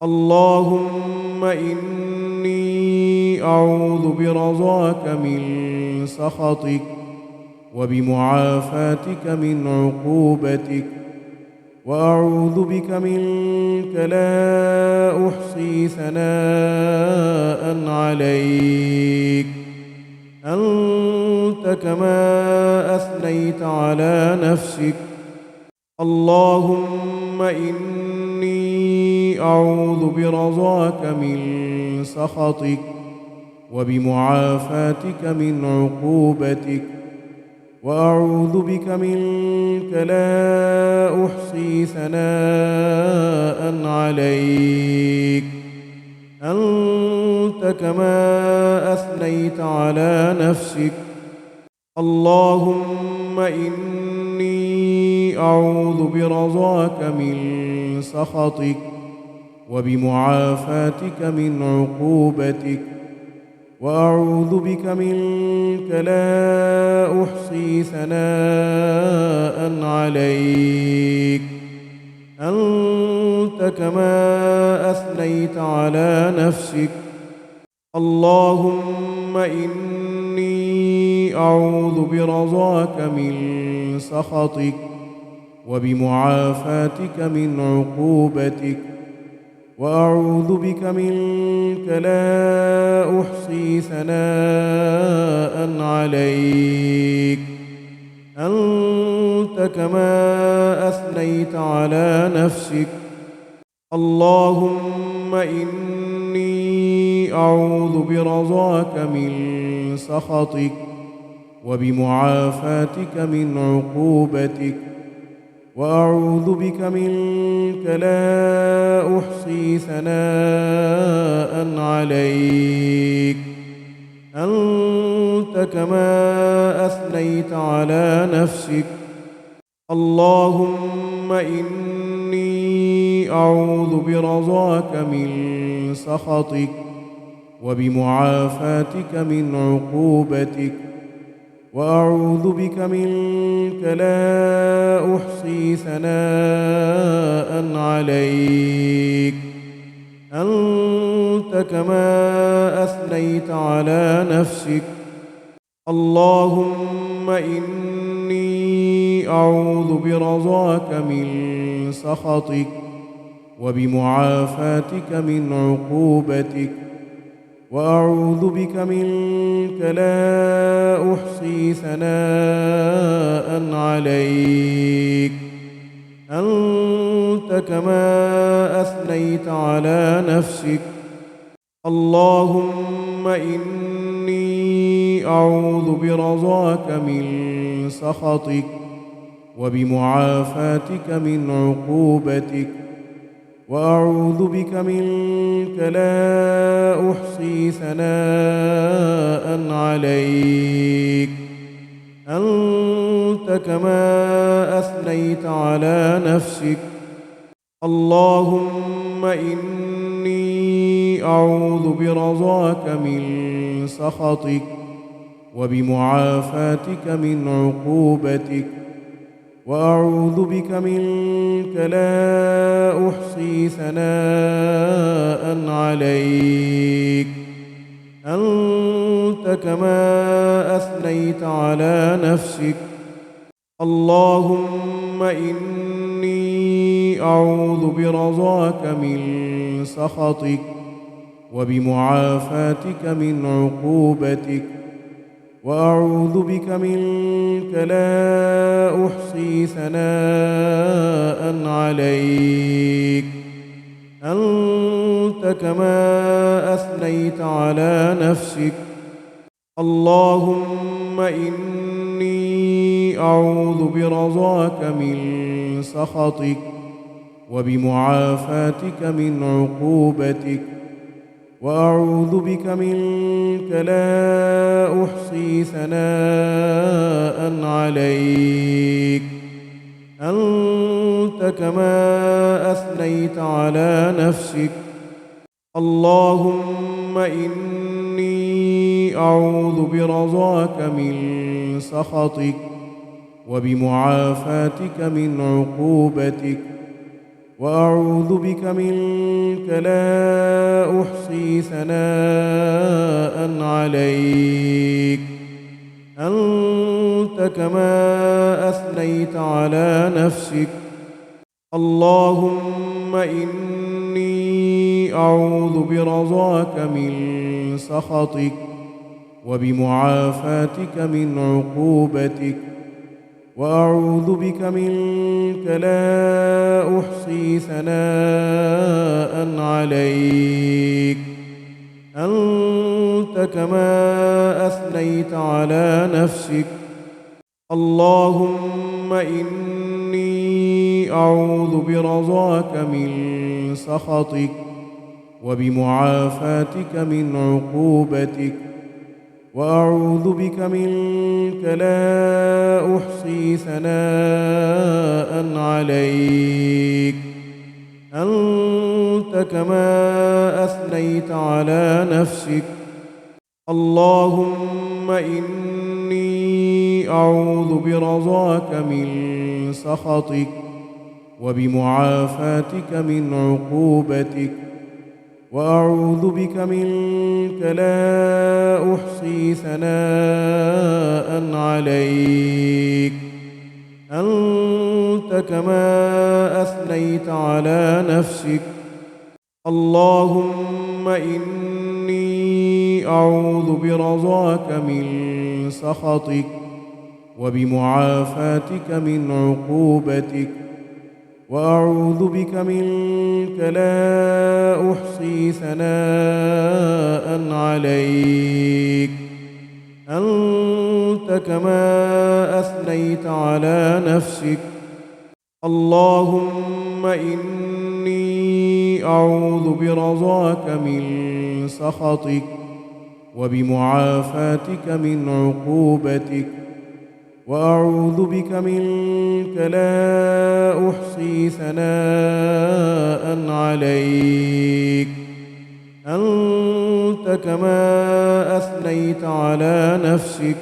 اللهم إني أعوذ برضاك من سخطك وبمعافاتك من عقوبتك، وأعوذ بك منك لا أحصي ثناء عليك، أنت كما أثنيت على نفسك. اللهم إني أعوذ برضاك من سخطك وبمعافاتك من عقوبتك، وأعوذ بك منك لا أحصي ثناء عليك، أنت كما أثنيت على نفسك. اللهم إني أعوذ برضاك من سخطك وبمعافاتك من عقوبتك، وأعوذ بك منك لا أحصي ثناء عليك، أنت كما أثنيت على نفسك. اللهم إني أعوذ برضاك من سخطك وبمعافاتك من عقوبتك، وأعوذ بك منك لا أحصي ثناء عليك، أنت كما أثنيت على نفسك. اللهم إني أعوذ برضاك من سخطك وبمعافاتك من عقوبتك، وأعوذ بك منك لا أحصي ثناء عليك، أنت كما أثنيت على نفسك. اللهم إني أعوذ برضاك من سخطك وبمعافاتك من عقوبتك، وأعوذ بك منك لا أحصي ثناء عليك، أنت كما أثنيت على نفسك. اللهم إني أعوذ برضاك من سخطك وبمعافاتك من عقوبتك، وأعوذ بك منك لا أحصي ثناء عليك، أنت كما أثنيت على نفسك. اللهم إني أعوذ برضاك من سخطك وبمعافاتك من عقوبتك، وأعوذ بك منك لا أحصي ثناء عليك، أنت كما أثنيت على نفسك. اللهم إني أعوذ برضاك من سخطك وبمعافاتك من عقوبتك، وأعوذ بك منك لا أحصي ثناء عليك، أنت كما أثنيت على نفسك. اللهم إني أعوذ برضاك من سخطك وبمعافاتك من عقوبتك، وأعوذ بك منك لا أحصي ثناء عليك، أنت كما أثنيت على نفسك. اللهم إني أعوذ برضاك من سخطك وبمعافاتك من عقوبتك، وأعوذ بك منك لا أحصي ثناء عليك، أنت كما أثنيت على نفسك. اللهم إني أعوذ برضاك من سخطك وبمعافاتك من عقوبتك، وأعوذ بك منك لا أحصي ثناء عليك أنت كما أثنيت على نفسك. اللهم إني أعوذ برضاك من سخطك وبمعافاتك من عقوبتك، وأعوذ بك منك لا أحصي ثناء عليك أنت كما أثنيت على نفسك. اللهم إني أعوذ برضاك من سخطك وبمعافاتك من عقوبتك، وأعوذ بك منك لا أحصي ثناء عليك أنت كما أثنيت على نفسك. اللهم إني أعوذ برضاك من سخطك وبمعافاتك من عقوبتك، وأعوذ بك منك لا أحصي ثناء عليك أنت كما أثنيت على نفسك. اللهم إني أعوذ برضاك من سخطك وبمعافاتك من عقوبتك، وأعوذ بك منك لا أحصي ثناء عليك أنت كما أثنيت على نفسك. اللهم إني أعوذ برضاك من سخطك وبمعافاتك من عقوبتك، وأعوذ بك منك لا أحصي ثناء عليك أنت كما أثنيت على نفسك.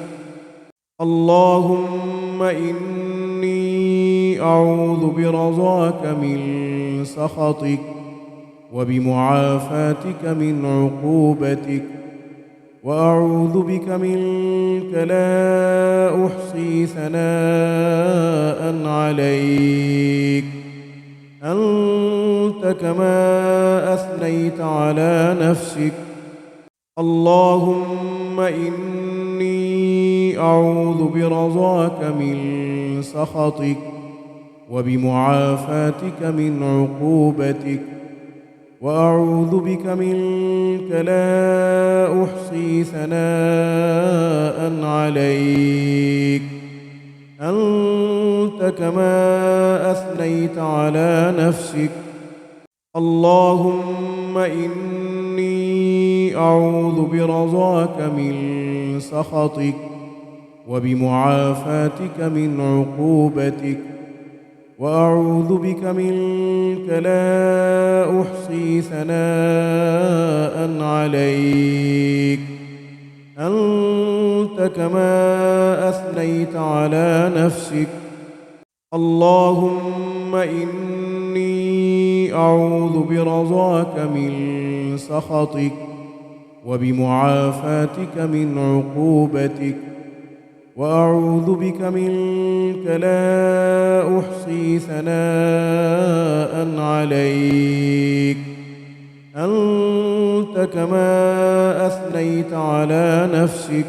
اللهم إني أعوذ برضاك من سخطك وبمعافاتك من عقوبتك، وأعوذ بك منك لا أحصي ثناء عليك أنت كما أثنيت على نفسك. اللهم إني أعوذ برضاك من سخطك وبمعافاتك من عقوبتك، وأعوذ بك منك لا أحصي ثناء عليك أنت كما أثنيت على نفسك. اللهم إني أعوذ برضاك من سخطك وبمعافاتك من عقوبتك، وأعوذ بك منك لا أحصي ثناء عليك أنت كما أثنيت على نفسك. اللهم إني أعوذ برضاك من سخطك وبمعافاتك من عقوبتك، وأعوذ بك منك لا أحصي ثناء عليك أنت كما أثنيت على نفسك.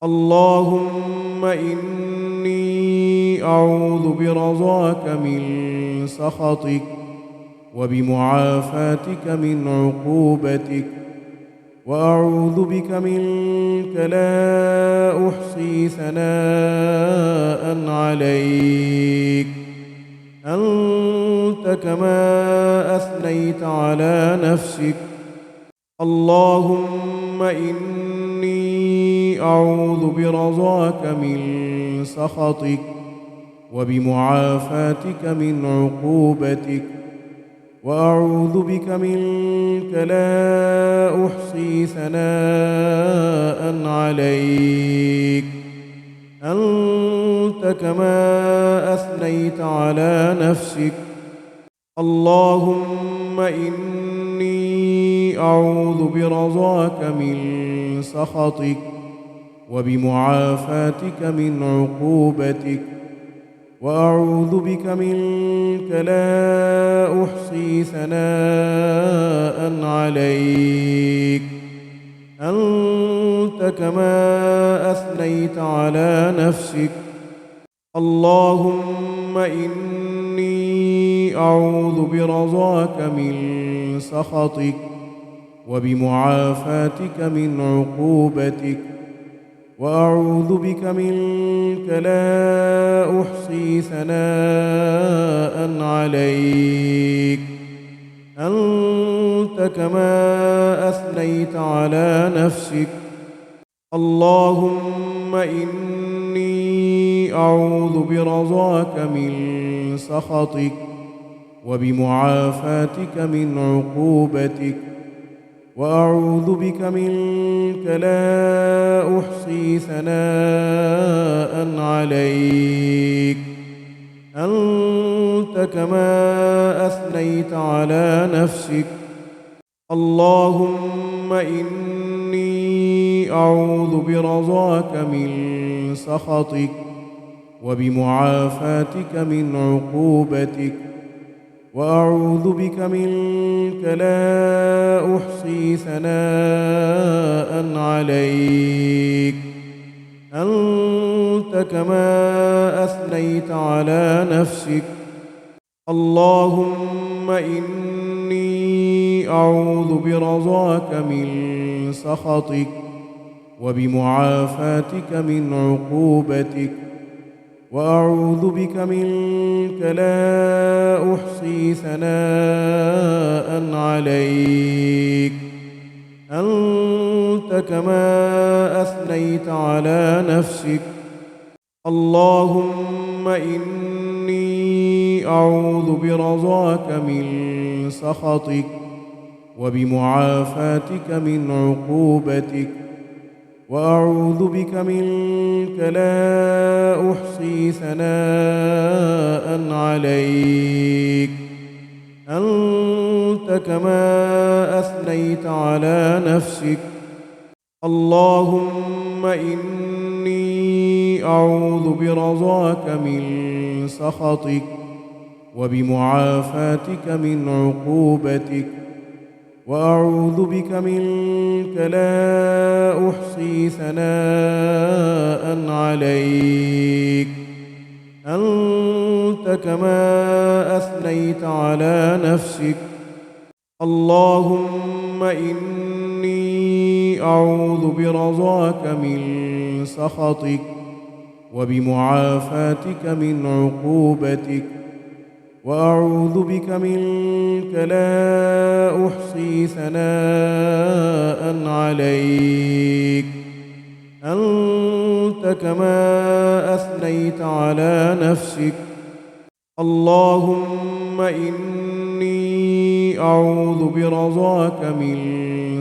اللهم إني أعوذ برضاك من سخطك وبمعافاتك من عقوبتك، وأعوذ بك منك لا أحصي ثناء عليك أنت كما أثنيت على نفسك. اللهم إني أعوذ برضاك من سخطك وبمعافاتك من عقوبتك، وأعوذ بك منك لا أحصي ثناء عليك أنت كما أثنيت على نفسك. اللهم إني أعوذ برضاك من سخطك وبمعافاتك من عقوبتك، وأعوذ بك منك لا أحصي ثناء عليك، أنت كما أثنيت على نفسك. اللهم إني أعوذ برضاك من سخطك وبمعافاتك من عقوبتك، وأعوذ بك منك لا أحصي ثناء عليك، أنت كما أثنيت على نفسك. اللهم إني أعوذ برضاك من سخطك وبمعافاتك من عقوبتك، وأعوذ بك منك لا أحصي ثناء عليك، أنت كما أثنيت على نفسك. اللهم إني أعوذ برضاك من سخطك وبمعافاتك من عقوبتك، وأعوذ بك منك لا أحصي ثناء عليك، أنت كما أثنيت على نفسك. اللهم إني أعوذ برضاك من سخطك وبمعافاتك من عقوبتك، وأعوذ بك منك لا أحصي ثناء عليك، أنت كما أثنيت على نفسك. اللهم إني أعوذ برضاك من سخطك وبمعافاتك من عقوبتك، وأعوذ بك منك لا أحصي ثناء عليك، أنت كما أثنيت على نفسك. اللهم إني أعوذ برضاك من سخطك وبمعافاتك من عقوبتك، وأعوذ بك منك لا أحصي ثناء عليك، أنت كما أثنيت على نفسك. اللهم إني أعوذ برضاك من سخطك وبمعافاتك من عقوبتك، وأعوذ بك منك لا أحصي ثناء عليك، أنت كما أثنيت على نفسك. اللهم إني أعوذ برضاك من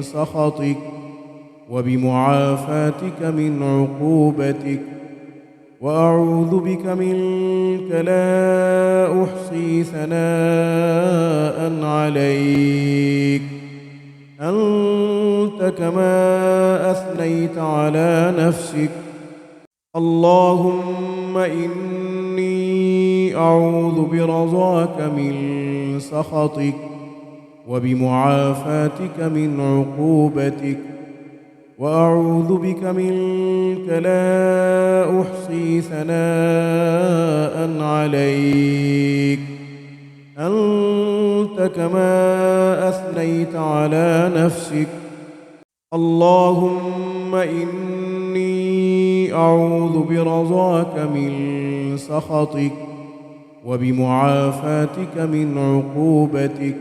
سخطك وبمعافاتك من عقوبتك، وأعوذ بك منك لا أحصي ثناء عليك، أنت كما أثنيت على نفسك. اللهم إني أعوذ برضاك من سخطك وبمعافاتك من عقوبتك، وأعوذ بك منك لا أحصي ثناء عليك، أنت كما أثنيت على نفسك. اللهم إني أعوذ برضاك من سخطك وبمعافاتك من عقوبتك،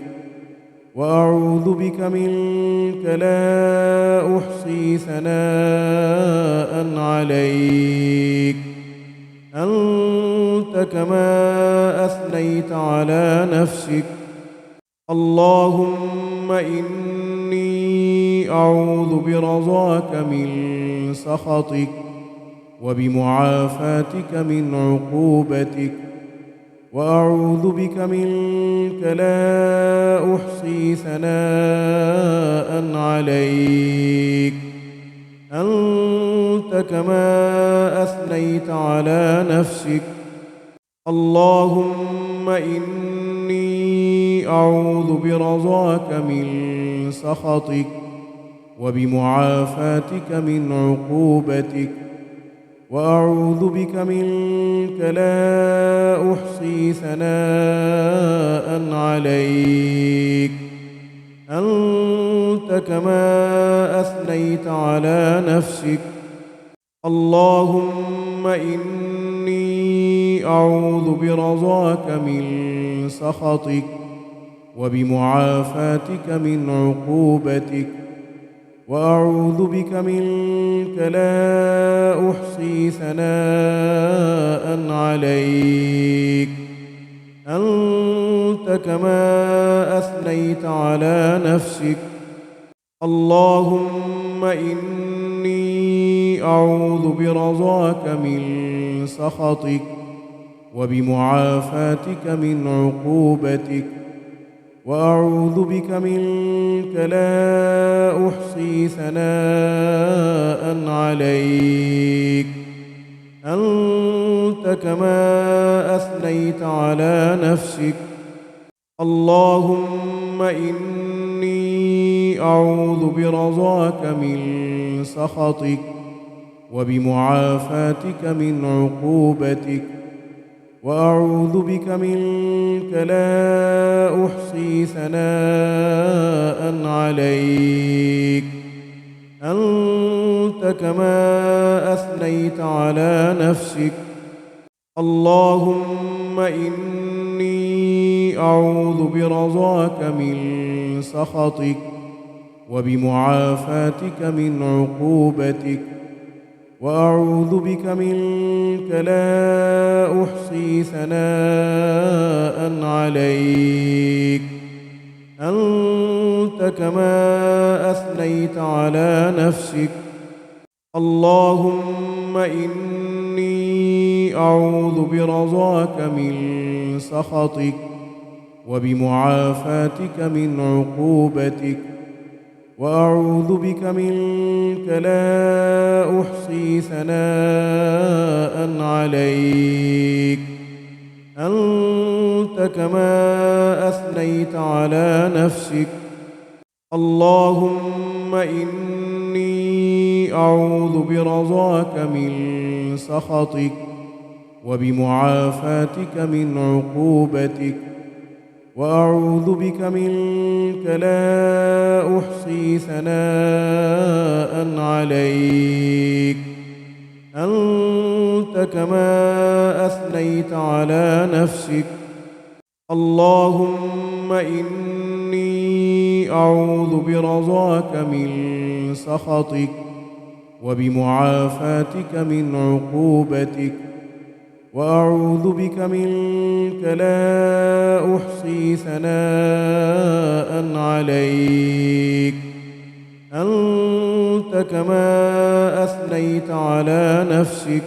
وأعوذ بك منك لا أحصي ثناء عليك، أنت كما أثنيت على نفسك. اللهم إني أعوذ برضاك من سخطك وبمعافاتك من عقوبتك، وأعوذ بك منك لا أحصي ثناء عليك أنت كما أثنيت على نفسك. اللهم إني أعوذ برضاك من سخطك وبمعافاتك من عقوبتك، وأعوذ بك منك لا أحصي ثناء عليك أنت كما أثنيت على نفسك. اللهم إني أعوذ برضاك من سخطك وبمعافاتك من عقوبتك، وأعوذ بك منك لا أحصي ثناء عليك أنت كما أثنيت على نفسك. اللهم إني أعوذ برضاك من سخطك وبمعافاتك من عقوبتك، وأعوذ بك منك لا أحصي ثناء عليك أنت كما أثنيت على نفسك. اللهم إني أعوذ برضاك من سخطك وبمعافاتك من عقوبتك، وأعوذ بك منك لا أحصي ثناء عليك أنت كما أثنيت على نفسك. اللهم إني أعوذ برضاك من سخطك وبمعافاتك من عقوبتك، وأعوذ بك منك لا أحصي ثناء عليك أنت كما أثنيت على نفسك. اللهم إني أعوذ برضاك من سخطك وبمعافاتك من عقوبتك، وأعوذ بك منك لا أحصي ثناء عليك أنت كما أثنيت على نفسك. اللهم إني أعوذ برضاك من سخطك وبمعافاتك من عقوبتك، وأعوذ بك منك لا أحصي ثناء عليك أنت كما أثنيت على نفسك. اللهم إني أعوذ برضاك من سخطك وبمعافاتك من عقوبتك، وأعوذ بك منك لا أحصي ثناء عليك أنت كما أثنيت على نفسك.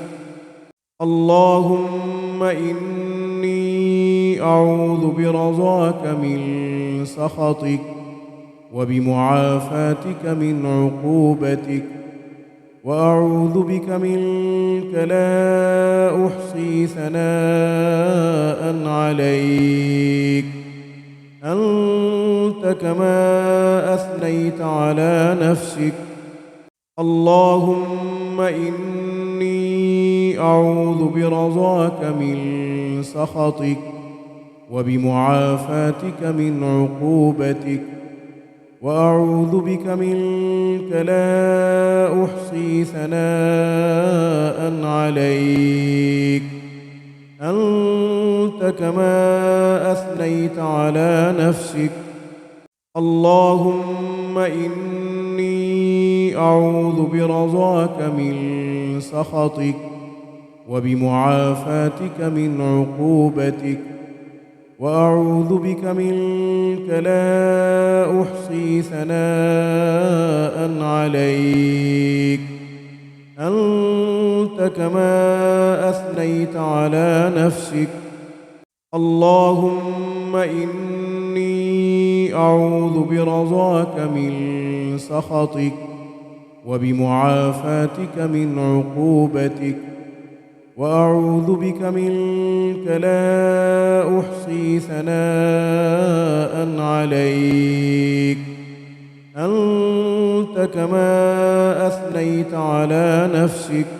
اللهم إني أعوذ برضاك من سخطك وبمعافاتك من عقوبتك، وأعوذ بك منك لا أحصي ثناء عليك أنت كما أثنيت على نفسك. اللهم إني أعوذ برضاك من سخطك وبمعافاتك من عقوبتك، وأعوذ بك منك لا أحصي ثناء عليك أنت كما أثنيت على نفسك. اللهم إني أعوذ برضاك من سخطك وبمعافاتك من عقوبتك، وأعوذ بك منك لا أحصي ثناء عليك أنت كما أثنيت على نفسك. اللهم إني أعوذ برضاك من سخطك وبمعافاتك من عقوبتك، وأعوذ بك منك لا أحصي ثناء عليك أنت كما أثنيت على نفسك.